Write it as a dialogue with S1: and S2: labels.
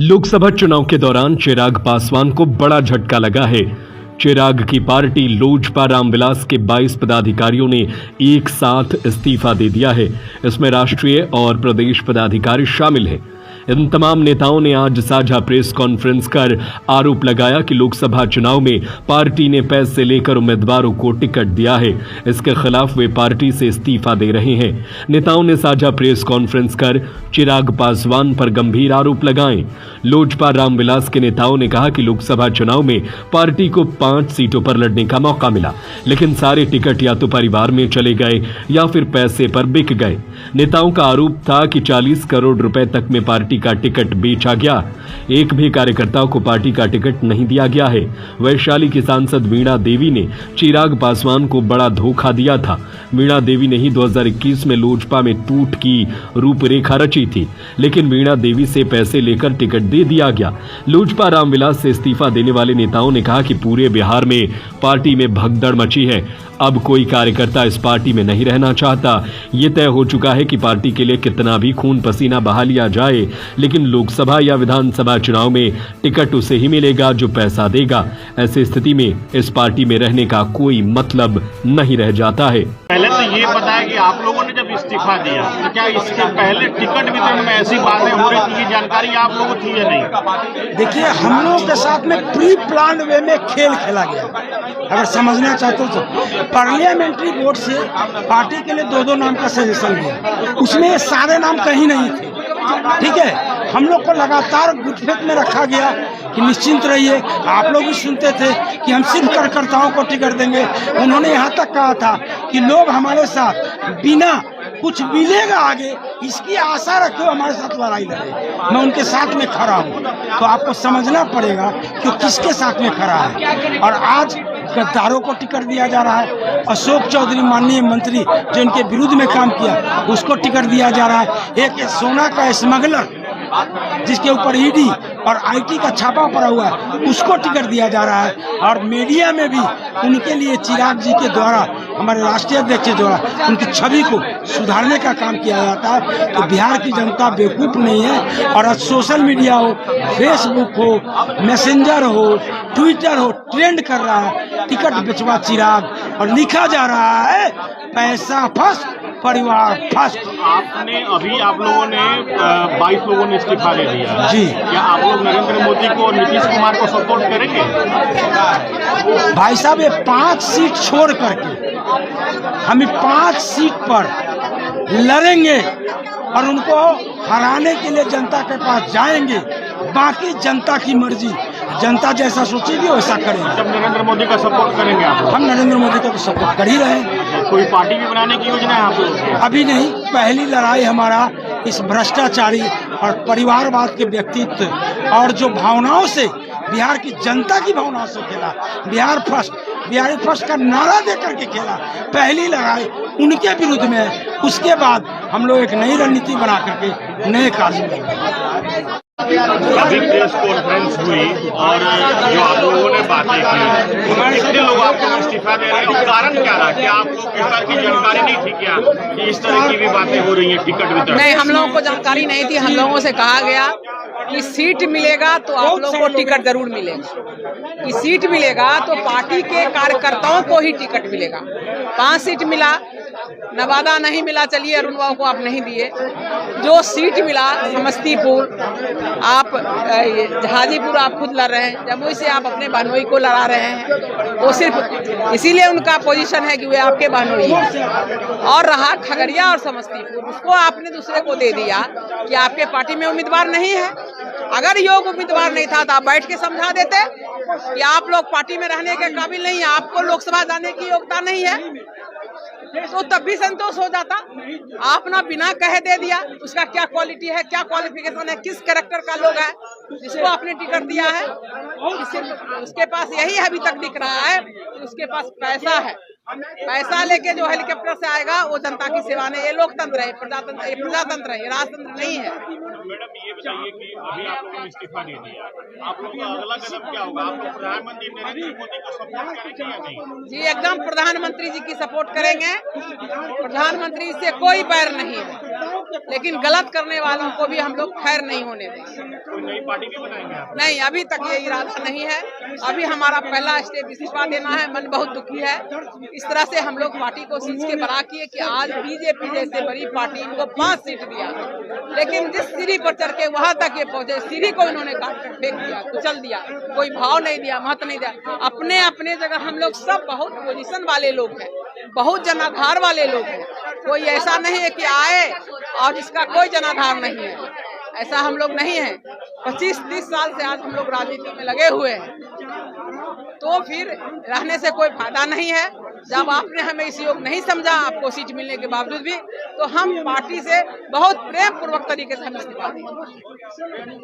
S1: लोकसभा चुनाव के दौरान चिराग पासवान को बड़ा झटका लगा है। चिराग की पार्टी लोजपा रामविलास के 22 पदाधिकारियों ने एक साथ इस्तीफा दे दिया है। इसमें राष्ट्रीय और प्रदेश पदाधिकारी शामिल हैं। इन तमाम नेताओं ने आज साझा प्रेस कॉन्फ्रेंस कर आरोप लगाया कि लोकसभा चुनाव में पार्टी ने पैसे लेकर उम्मीदवारों को टिकट दिया है। इसके खिलाफ वे पार्टी से इस्तीफा दे रहे हैं। नेताओं ने साझा प्रेस कॉन्फ्रेंस कर चिराग पासवान पर गंभीर आरोप लगाए। लोजपा रामविलास के नेताओं ने कहा कि लोकसभा चुनाव में पार्टी को 5 सीटों पर लड़ने का मौका मिला, लेकिन सारे टिकट या तो परिवार में चले गए या फिर पैसे पर बिक गए। नेताओं का आरोप था कि 40 करोड़ रुपए तक में पार्टी का टिकट बेचा गया। एक भी कार्यकर्ताओं को पार्टी का टिकट नहीं दिया गया है। वैशाली की सांसद वीणा देवी ने चिराग पासवान को बड़ा धोखा दिया था। वीणा देवी ने ही 2021 में लोजपा में टूट की रूपरेखा रची थी, लेकिन वीणा देवी से पैसे लेकर टिकट दे दिया गया। लोजपा रामविलास से इस्तीफा देने वाले नेताओं ने कहा कि पूरे बिहार में पार्टी में भगदड़ मची है। अब कोई कार्यकर्ता इस पार्टी में नहीं रहना चाहता। ये तय हो चुका है कि पार्टी के लिए कितना भी खून पसीना बहा लिया जाए, लेकिन लोकसभा या विधानसभा चुनाव में टिकट उसे ही मिलेगा जो पैसा देगा। ऐसी स्थिति में इस पार्टी में रहने का कोई मतलब नहीं रह जाता है।
S2: पहले तो ये बताया कि आप लोगों ने जब इस्तीफा दिया तो क्या इसके पहले टिकट वितरण में ऐसी बातें हो रही थी कि जानकारी आप लोगों को थी या नहीं?
S3: देखिए, हम लोगों के साथ में प्री प्लान वे में खेल खेला गया। अगर समझना चाहते हो तो पार्लियामेंट्री बोर्ड से पार्टी के लिए 2-2 नाम का सजेशन दिया, उसमें ये सारे नाम कहीं नहीं थे। ठीक है, हम लोग को लगातार गुटफेट में रखा गया कि निश्चिंत रहिए। आप लोग भी सुनते थे कि हम सिर्फ कार्यकर्ताओं को टिकट देंगे। उन्होंने यहाँ तक कहा था कि लोग हमारे साथ बिना कुछ मिलेगा आगे इसकी आशा रखे हमारे साथ लड़ाई लड़े। मैं उनके साथ में खड़ा हूँ। तो आपको समझना पड़ेगा कि किसके साथ में खड़ा है। और आज गद्दारों को टिकट दिया जा रहा है। अशोक चौधरी माननीय मंत्री जो इनके विरुद्ध में काम किया उसको टिकट दिया जा रहा है। एक सोना का स्मगलर जिसके ऊपर ईडी और आईटी का छापा पड़ा हुआ है उसको टिकट दिया जा रहा है। और मीडिया में भी उनके लिए चिराग जी के द्वारा, हमारे राष्ट्रीय अध्यक्ष द्वारा उनकी छवि को सुधारने का काम किया जाता है। तो बिहार की जनता बेवकूफ़ नहीं है। और आज सोशल मीडिया हो, फेसबुक हो, मैसेंजर हो, ट्विटर हो, ट्रेंड कर रहा है टिकट बेचवा चिराग, और लिखा जा रहा है पैसा फर्स्ट परिवार फर्स्ट।
S2: आपने अभी आप लोगों ने 22 लोगों ने इस्तीफा दे दिया
S3: जी।
S2: क्या आप लोग नरेंद्र मोदी को और नीतीश कुमार को सपोर्ट करेंगे?
S3: भाई साहब, ये 5 सीट छोड़ करके हम 5 सीट पर लड़ेंगे और उनको हराने के लिए जनता के पास जाएंगे। बाकी जनता की मर्जी, जनता जैसा सोचेगी वैसा करेंगे।
S2: जब नरेंद्र मोदी का सपोर्ट करेंगे आप लोग?
S3: हम नरेंद्र मोदी का तो सपोर्ट कर ही रहे हैं।
S2: कोई पार्टी भी बनाने की योजना है आप लोगों की?
S3: अभी नहीं, पहली लड़ाई हमारा इस भ्रष्टाचारी और परिवारवाद के व्यक्तित्व और जो भावनाओं से, बिहार की जनता की भावनाओं से खेला। बिहार फर्स्ट, बिहारी फर्स्ट का नारा देकर के खेला। पहली लड़ाई उनके विरुद्ध में है। उसके बाद हम लोग एक नई रणनीति बना करके नए कानून लेंगे।
S2: अभी प्रेस कॉन्फ्रेंस हुई और जो आप लोगों ने बातें की, कितने लोग आपको इस्तीफा दे रहे हैं? कारण क्या रहा? क्या आप लोग इस बार की जानकारी नहीं थी क्या कि इस तरह की भी बातें हो रही हैं टिकट वितरण?
S4: नहीं, हम लोगों को जानकारी नहीं थी। हम लोगों से कहा गया कि सीट मिलेगा तो आप लोगों को टिकट जरूर मिलेगा, कि सीट मिलेगा तो पार्टी के कार्यकर्ताओं को ही टिकट मिलेगा। 5 सीट मिला, नवादा नहीं मिला, चलिए अरुण बाबू को आप नहीं दिए। जो सीट मिला समस्तीपुर, आप हाजीपुर आप खुद लड़ रहे हैं, जमुई से आप अपने बहनोई को लड़ा रहे हैं। वो सिर्फ इसीलिए उनका पोजीशन है कि वे आपके बहनोई हैं। और रहा खगड़िया और समस्तीपुर, उसको आपने दूसरे को दे दिया कि आपके पार्टी में उम्मीदवार नहीं है। अगर योग उम्मीदवार नहीं था तो आप बैठ के समझा देते कि आप लोग पार्टी में रहने के काबिल नहीं है, आपको लोकसभा जाने की योग्यता नहीं है, तो तब भी संतोष हो जाता। आपने बिना कहे दे दिया। उसका क्या क्वालिटी है, क्या क्वालिफिकेशन है, किस कैरेक्टर का लोग है जिसको आपने टिकट दिया है? उसके पास यही अभी तक दिख रहा है कि उसके पास पैसा है। पैसा लेके जो हेलीकॉप्टर से आएगा वो जनता की सेवा नहीं। ये लोकतंत्र है, प्रजातंत्र, ये प्रजातंत्र है, ये राजतंत्र नहीं है।
S2: मैडम, ये बताइए कि अभी आप लोगों ने इस्तीफा दे दिया, आप लोगों का अगला कदम क्या होगा? आप लोग प्रधानमंत्री नरेंद्र मोदी को सपोर्ट करेंगे या नहीं?
S4: जी, एकदम प्रधानमंत्री जी की सपोर्ट करेंगे। प्रधानमंत्री से कोई बैर नहीं है। लेकिन गलत करने वालों को भी हम लोग खैर नहीं होने देंगे।
S2: कोई नई पार्टी भी बनाएंगे आप?
S4: नहीं, अभी तक ये इरादा नहीं है। अभी हमारा पहला स्टेप इस्तीफा देना है। मन बहुत दुखी है। इस तरह से हम लोग पार्टी को सींच के बड़ा किए कि आज बीजेपी जैसे बड़ी पार्टी इनको 5 सीट दिया, लेकिन जिस सीढ़ी पर चढ़ के वहां तक ये पहुंचे, सीढ़ी को इन्होंने काट कर फेंक दिया, कुचल दिया, कोई भाव नहीं दिया, महत्व नहीं दिया। अपने अपने जगह हम लोग सब बहुत पोजीशन वाले लोग हैं, बहुत जनाधार वाले लोग हैं। कोई ऐसा नहीं है कि आए और इसका कोई जनाधार नहीं है, ऐसा हम लोग नहीं है। 25-30 साल से आज हम लोग राजनीति में लगे हुए हैं, तो फिर रहने से कोई फायदा नहीं है। जब आपने हमें इस योग नहीं समझा, आपको सीट मिलने के बावजूद भी, तो हम पार्टी से बहुत प्रेम पूर्वक तरीके से हम इस्तीफा देंगे।